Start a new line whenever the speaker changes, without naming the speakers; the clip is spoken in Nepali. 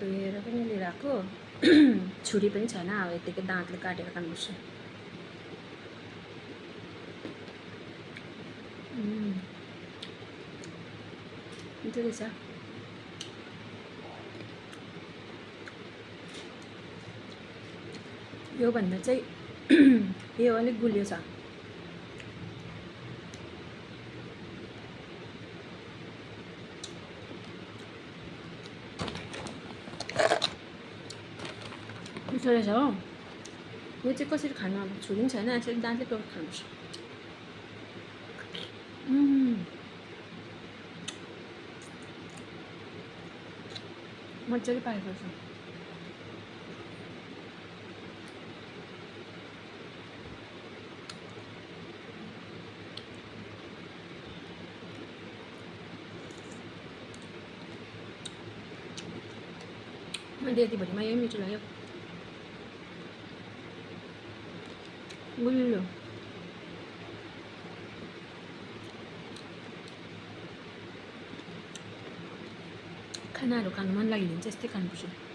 धोएर पनि लिएर आएको छुरी पनि छैन अब यतिकै दाँतले काटेर खानुपर्छ मिठो रहेछ योभन्दा चाहिँ यो अलिक गुलियो छ मिठो रहेछ हो यो चाहिँ कसरी खानु अब छुरी पनि छैन यसरी दाँतले टोकेर खानुपर्छ मजाले पारेको छ मैले यतिभरिमा यही मिठो लाग्यो गुलियो खानाहरू खानु मन लाग्यो भने चाहिँ यस्तै खानुपर्छ